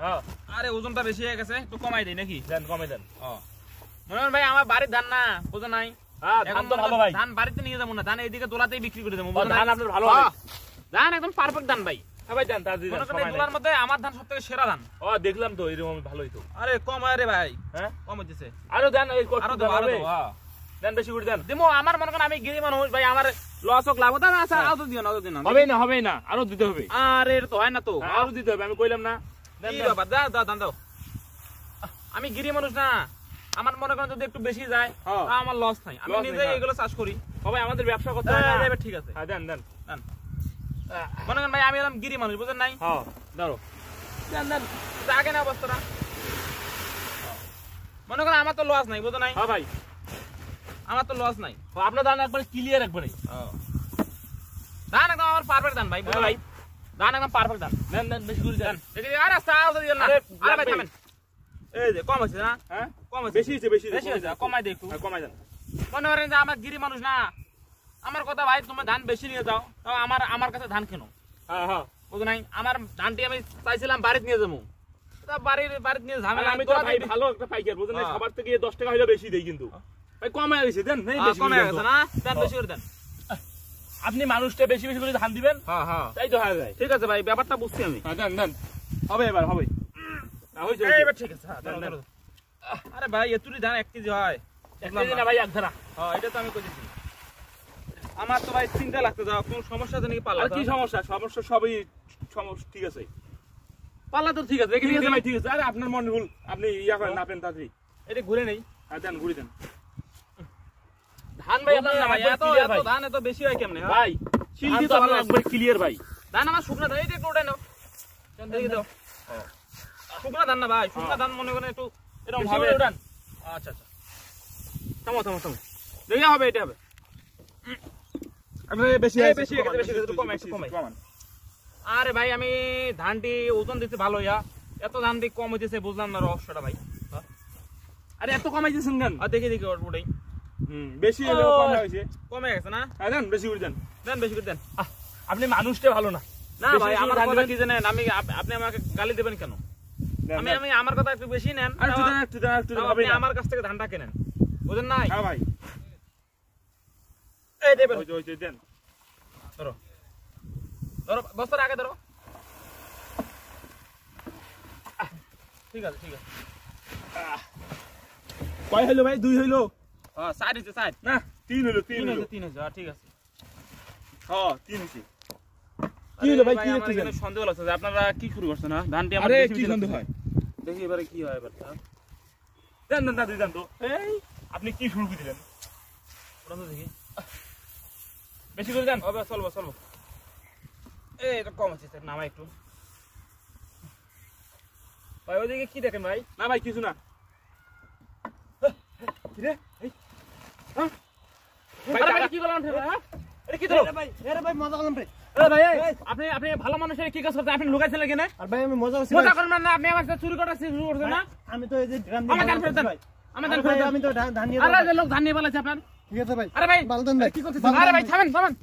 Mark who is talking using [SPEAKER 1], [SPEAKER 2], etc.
[SPEAKER 1] হ্যাঁ
[SPEAKER 2] আরে ওজনটা বেশি হয়ে গেছে, একটু কমাই দেই নাকি?
[SPEAKER 1] দেন কমে দেন।
[SPEAKER 2] মনে হয় ভাই আমার বাড়ির ধান না, বুঝো নাই?
[SPEAKER 1] হ্যাঁ ধান তো ভালো ভাই।
[SPEAKER 2] ধান বাড়িতে নিয়ে যাবো না, ধান এইদিকে দোলাতেই বিক্রি করে দেবো।
[SPEAKER 1] ধান আপনার ভালো হবে।
[SPEAKER 2] ধান একদম পারফেক্ট ধান ভাই।
[SPEAKER 1] হ্যাঁ ভাই দেন তার দিন।
[SPEAKER 2] মনে করেন এগুলোর মধ্যে আমার ধান সবথেকে সেরা ধান।
[SPEAKER 1] দেখলাম তো এরকম ভালোই তো।
[SPEAKER 2] আরে কমায় রে ভাই।
[SPEAKER 1] হ্যাঁ
[SPEAKER 2] কম হইতেছে।
[SPEAKER 1] আরো দেন, এই
[SPEAKER 2] আরো
[SPEAKER 1] কষ্ট
[SPEAKER 2] দেবো, আরো
[SPEAKER 1] হবে।
[SPEAKER 2] দেবো, হ্যাঁ।
[SPEAKER 1] দেন বেশি করে দেন।
[SPEAKER 2] দেবো, আমার মনে করেন আমি গিরি মানুষ ভাই, আমার লস হোক লাভ হোক, দাদা আচ্ছা আরো দিও না, আরো দিও না।
[SPEAKER 1] হবেই না আরো দিতে হবে।
[SPEAKER 2] আরে এটা তো হয় না তো।
[SPEAKER 1] আরো দিতে হবে, আমি কইলাম না।
[SPEAKER 2] কি বাবা, দাও দাও দাও দাও। আমি গিরি মানুষ না, আমার মনে করেন যদি একটু বেশি যায় তা আমার লস নাই, আমি নিজে এগুলো চাষ করি।
[SPEAKER 1] সবাই আমাদের ব্যবসা করতে হয় না।
[SPEAKER 2] এবার ঠিক আছে।
[SPEAKER 1] হ্যাঁ দেন দেন
[SPEAKER 2] দেন। মনে করেন ভাই আমি এলাম গিরি মানুষ, বুঝেন নাই?
[SPEAKER 1] হ্যাঁ দাঁড়ো
[SPEAKER 2] দেন দেন, আগে না অবস্থাটা। মনে করেন আমার তো লস নাই, বুঝো নাই?
[SPEAKER 1] হ্যাঁ ভাই
[SPEAKER 2] আমার তো লস নাই।
[SPEAKER 1] আপনার ধান একবারে ক্লিয়ার একবারে।
[SPEAKER 2] ধান একদম আমার পারফেক্ট ধান ভাই, বুঝো ভাই? ধান একদম পারফেক্ট ধান।
[SPEAKER 1] দেন দেন বেশি করে দেন।
[SPEAKER 2] দেখি আরে চাও তো দিও না। আরে ভাই থামেন। এই যে কম আছে না?
[SPEAKER 1] হ্যাঁ
[SPEAKER 2] কম আছে।
[SPEAKER 1] বেশি হইছে বেশি
[SPEAKER 2] হইছে, কমাই দেই একটু।
[SPEAKER 1] কমাই দেন।
[SPEAKER 2] মনে করেন যে আমার গিরি মানুষ না, আমার কথা ভাই তুমি ধান বেশি নিয়ে যাও, তাও আমার কাছে ধান কেন?
[SPEAKER 1] হ্যাঁ হ্যাঁ
[SPEAKER 2] বুঝো নাই? আমার ধানটি আমি চাইছিলাম বাড়িতে নিয়ে যাবো, তা বাড়িতে নিয়ে ঝামেলা।
[SPEAKER 1] আমি তো ভাই ভালো একটা পাইকার, বুঝেন না? সবার থেকে 10 টাকা হইলে বেশি দেই কিন্তু। ভাই কমে গেছে দেন, নেই বেশি
[SPEAKER 2] কমে গেছে না? দেন বেশি করে দেন।
[SPEAKER 1] আপনি মানুষটা বেশি বেশি করে ধান দিবেন।
[SPEAKER 2] হ্যাঁ হ্যাঁ
[SPEAKER 1] তাই তো হয় যায়।
[SPEAKER 2] ঠিক আছে ভাই, ব্যাপারটা বুঝছি আমি।
[SPEAKER 1] হ্যাঁ দেন দেন, হবে এবার হবে। হইছে
[SPEAKER 2] এবার ঠিক আছে। হ্যাঁ দেন। আরে ভাই এতুরি ধান 1 কেজি হয়?
[SPEAKER 1] এক কেজি না ভাই, এক ধারা।
[SPEAKER 2] হ্যাঁ এটা তো আমি কইতেছি। আমার তো ভাই চিন্তা লাগতে যাও, কোন সমস্যা আছে নাকি? পাল্লা
[SPEAKER 1] আর কি সমস্যা? সমস্যা সবই সমস্যা ঠিক আছে।
[SPEAKER 2] পাল্লা তো ঠিক আছে,
[SPEAKER 1] ঠিক আছে ভাই ঠিক আছে। আরে আপনার মন ভুল, আপনি ইয়া করেন নাপেন তাড়াতাড়ি।
[SPEAKER 2] এটা ঘুরে নেই।
[SPEAKER 1] হ্যাঁ দেন ঘুরি দেন।
[SPEAKER 2] ধান ভাই আপনার না ভাই,
[SPEAKER 1] একবার
[SPEAKER 2] এত
[SPEAKER 1] clear ভাই।
[SPEAKER 2] ধান এত বেশি হয় কেমনে?
[SPEAKER 1] ভাই
[SPEAKER 2] শিল্পী
[SPEAKER 1] ধান
[SPEAKER 2] তো
[SPEAKER 1] তো আপনার
[SPEAKER 2] ভালো
[SPEAKER 1] একবার ক্লিয়ার ভাই।
[SPEAKER 2] ধান আমার শুকনা ধান, এই যে একটু ওটাই নাও। দেখি দাও। শুকনা ধান না ভাই, শুকনা ধান মনে করেন একটু এরকম
[SPEAKER 1] বেশি
[SPEAKER 2] হবে।
[SPEAKER 1] করে উঠান।
[SPEAKER 2] আচ্ছা আচ্ছা, থামো থামো থামো, দেখি হবে, এটা হবে।
[SPEAKER 1] আপনি বেশি
[SPEAKER 2] এই বেশি হয়ে গেছে, বেশি হয়ে গেছে, কমাই, একটু কমাই।
[SPEAKER 1] কমান।
[SPEAKER 2] আরে ভাই আমি ধানটি ওজন দিতে ভালো ইয়া, এত ধান দিয়ে কম হইতেছে, বুঝলাম না রহস্যটা ভাই।
[SPEAKER 1] আরে এত কমাই দিয়েছেন কেন?
[SPEAKER 2] আর দেখি দেখি ওটাই
[SPEAKER 1] বেশি হলো কম হইছে।
[SPEAKER 2] কমে গেছে না?
[SPEAKER 1] হ্যাঁ দেন বেশি করে দেন।
[SPEAKER 2] দেন বেশি করে দেন।
[SPEAKER 1] আপনি মানুষটা ভালো না।
[SPEAKER 2] না
[SPEAKER 1] বেশি
[SPEAKER 2] ভাই
[SPEAKER 1] বেশি
[SPEAKER 2] আমার
[SPEAKER 1] ধান
[SPEAKER 2] কথা
[SPEAKER 1] দিবেন।
[SPEAKER 2] কি জানেন, আপনি আমাকে গালি দেবেন কেন?
[SPEAKER 1] দেন,
[SPEAKER 2] আমি
[SPEAKER 1] দেন।
[SPEAKER 2] আমি আমার কথা একটু বেশি নেন,
[SPEAKER 1] আর একটু দেন, একটু দেন, একটু দেন,
[SPEAKER 2] তাও
[SPEAKER 1] হবে
[SPEAKER 2] আপনি
[SPEAKER 1] না।
[SPEAKER 2] আমার কাছ থেকে ধানটা কেনেন, বুঝেন নাই?
[SPEAKER 1] হ্যাঁ ভাই
[SPEAKER 2] এই দেবেন,
[SPEAKER 1] ওই দেন।
[SPEAKER 2] ধরো ধরো, বস্তার আগে ধরো। ঠিক আছে ঠিক আছে।
[SPEAKER 1] কয় হইলো ভাই? 2 হইলো
[SPEAKER 2] হ্যাঁ সাইড হইছে, সাইড।
[SPEAKER 1] না 3 হইলো 3
[SPEAKER 2] তিন
[SPEAKER 1] হইলো।
[SPEAKER 2] হইছে, তিন হইছে, হ্যাঁ ঠিক আছে।
[SPEAKER 1] হ্যাঁ 3 হইছে। কি হলো ভাই? কি
[SPEAKER 2] আমার
[SPEAKER 1] দেখতেছেন?
[SPEAKER 2] এখানে সন্দেহ লাগছে যে আপনারা কি শুরু করছেন না? ধানটি আমার
[SPEAKER 1] আরে
[SPEAKER 2] বেশি
[SPEAKER 1] কি
[SPEAKER 2] বেশি
[SPEAKER 1] সন্দেহ
[SPEAKER 2] লাগছে।
[SPEAKER 1] হয়?
[SPEAKER 2] দেখি এবারে কি হয় এবার।
[SPEAKER 1] দেন দেন দাদি দেন তো। এই আপনি কি শুরু করে দিলেন?
[SPEAKER 2] ওটা তো দেখি।
[SPEAKER 1] বেশি করে দেন।
[SPEAKER 2] হবে, চলবো চলবো। এই এটা কম আছে, নামা একটু। ভাই ওইদিকে কি দেখেন ভাই?
[SPEAKER 1] না ভাই কিছু না। কি রে? এই হ্যাঁ ভাই
[SPEAKER 2] আরে
[SPEAKER 1] টাকা-
[SPEAKER 2] ভাই কি করলেন হ্যাঁ? এটা কি দিলো?
[SPEAKER 3] ভাই মজা করলাম রে।
[SPEAKER 2] আরে ভাই আপনি আপনি ভালো মানুষের কি কাজ করছেন? আপনি লুকাইছিলেন কেন?
[SPEAKER 3] আর ভাই আমি মজা করছি।
[SPEAKER 2] মজা করবেন না, আপনি আমার সাথে চুরি করা শুরু করছেন না?
[SPEAKER 3] আমি তো এই যে ধান
[SPEAKER 2] আমার ধান ফেরত দেন, আমার ধান ফেরত দেন।
[SPEAKER 3] আমি তো ধান নিয়ে
[SPEAKER 2] আরে যে লোক ধান নিয়ে পালাইছে আপনার।
[SPEAKER 3] ঠিক আছে ভাই।
[SPEAKER 2] আরে ভাই
[SPEAKER 3] ভালো দেন ভাই।
[SPEAKER 2] কি করতেছেন? আরে ভাই থামেন থামেন।